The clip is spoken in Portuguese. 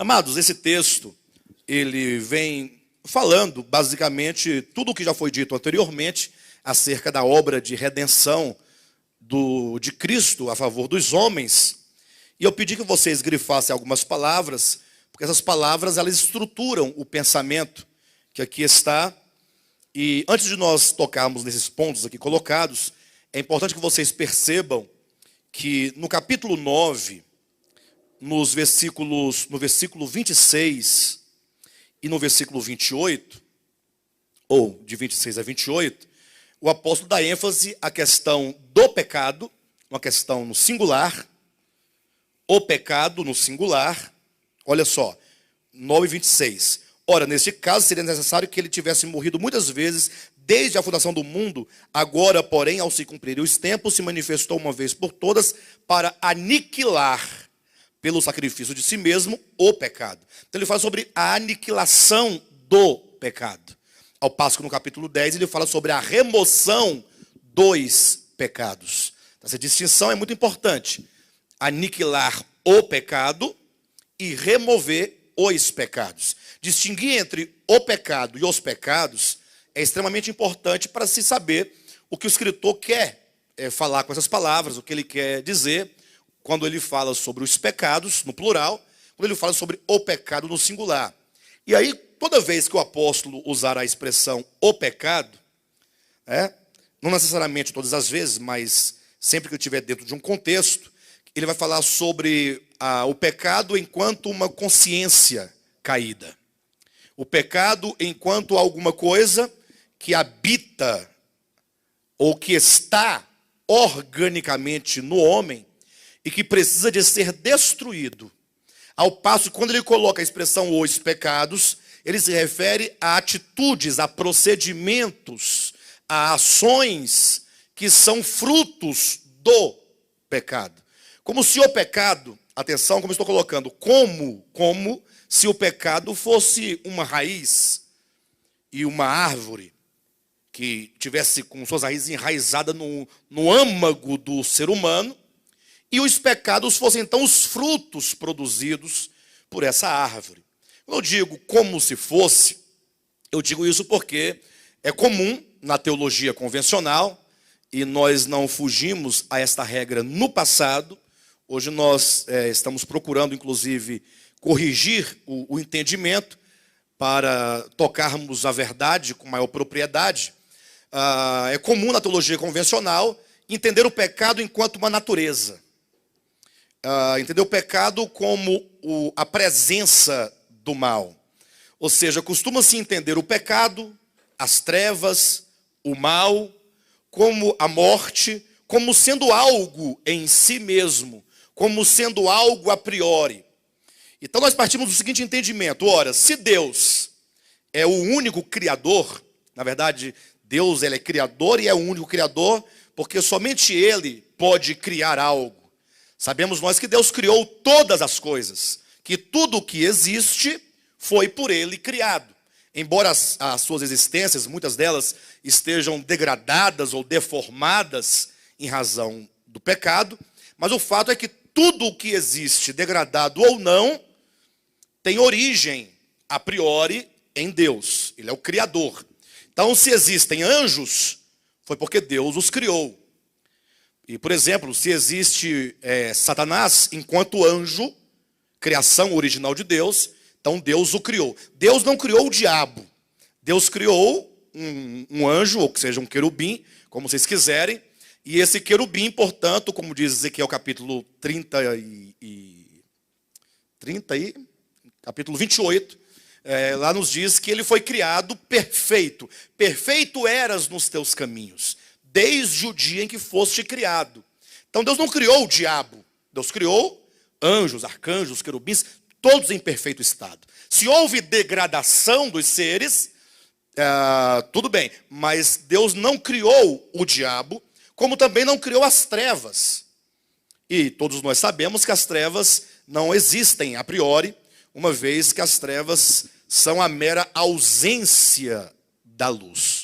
Amados, esse texto, ele vem falando basicamente tudo o que já foi dito anteriormente acerca da obra de redenção de Cristo a favor dos homens. E eu pedi que vocês grifassem algumas palavras, porque essas palavras elas estruturam o pensamento que aqui está. E antes de nós tocarmos nesses pontos aqui colocados, é importante que vocês percebam que no capítulo 9, no versículo 26 e no versículo 28, ou de 26 a 28, o apóstolo dá ênfase à questão do pecado, uma questão no singular, o pecado no singular. Olha só, 9:26. Ora, neste caso seria necessário que ele tivesse morrido muitas vezes desde a fundação do mundo. Agora, porém, ao se cumprirem os tempos, se manifestou uma vez por todas para aniquilar pelo sacrifício de si mesmo o pecado. Então ele fala sobre a aniquilação do pecado. Ao passo que no capítulo 10 ele fala sobre a remoção dos pecados. Essa distinção é muito importante. Aniquilar o pecado e remover os pecados. Distinguir entre o pecado e os pecados é extremamente importante para se saber o que o escritor quer falar com essas palavras, o que ele quer dizer quando ele fala sobre os pecados, no plural, quando ele fala sobre o pecado no singular. E aí, toda vez que o apóstolo usar a expressão o pecado, não necessariamente todas as vezes, mas sempre que ele estiver dentro de um contexto, ele vai falar sobre o pecado enquanto uma consciência caída. O pecado enquanto alguma coisa que habita ou que está organicamente no homem e que precisa de ser destruído. Ao passo que quando ele coloca a expressão os pecados, ele se refere a atitudes, a procedimentos, a ações que são frutos do pecado. Como se o pecado, atenção como estou colocando, como se o pecado fosse uma raiz e uma árvore que tivesse com suas raízes enraizadas no âmago do ser humano, e os pecados fossem então os frutos produzidos por essa árvore. Quando eu digo como se fosse, eu digo isso porque é comum na teologia convencional, e nós não fugimos a esta regra no passado. Hoje nós estamos procurando, inclusive, corrigir o entendimento para tocarmos a verdade com maior propriedade. É comum na teologia convencional entender o pecado enquanto uma natureza. Entender o pecado como a presença do mal. Ou seja, costuma-se entender o pecado, as trevas, o mal, como a morte, como sendo algo em si mesmo, como sendo algo a priori. Então nós partimos do seguinte entendimento: ora, se Deus é o único criador, na verdade, Deus ele é criador e é o único criador, porque somente Ele pode criar algo. Sabemos nós que Deus criou todas as coisas, que tudo o que existe foi por Ele criado. Embora as suas existências, muitas delas, estejam degradadas ou deformadas em razão do pecado, mas o fato é que tudo o que existe, degradado ou não, tem origem, a priori, em Deus. Ele é o Criador. Então, se existem anjos, foi porque Deus os criou. E, por exemplo, se existe Satanás enquanto anjo, criação original de Deus, então Deus o criou. Deus não criou o diabo. Deus criou um anjo, ou que seja, um querubim, como vocês quiserem. E esse querubim, portanto, como diz Ezequiel capítulo 28, lá nos diz que ele foi criado perfeito. Perfeito eras nos teus caminhos, desde o dia em que foste criado. Então Deus não criou o diabo. Deus criou anjos, arcanjos, querubins, todos em perfeito estado. Se houve degradação dos seres, tudo bem. Mas Deus não criou o diabo, como também não criou as trevas. E todos nós sabemos que as trevas não existem a priori, uma vez que as trevas são a mera ausência da luz.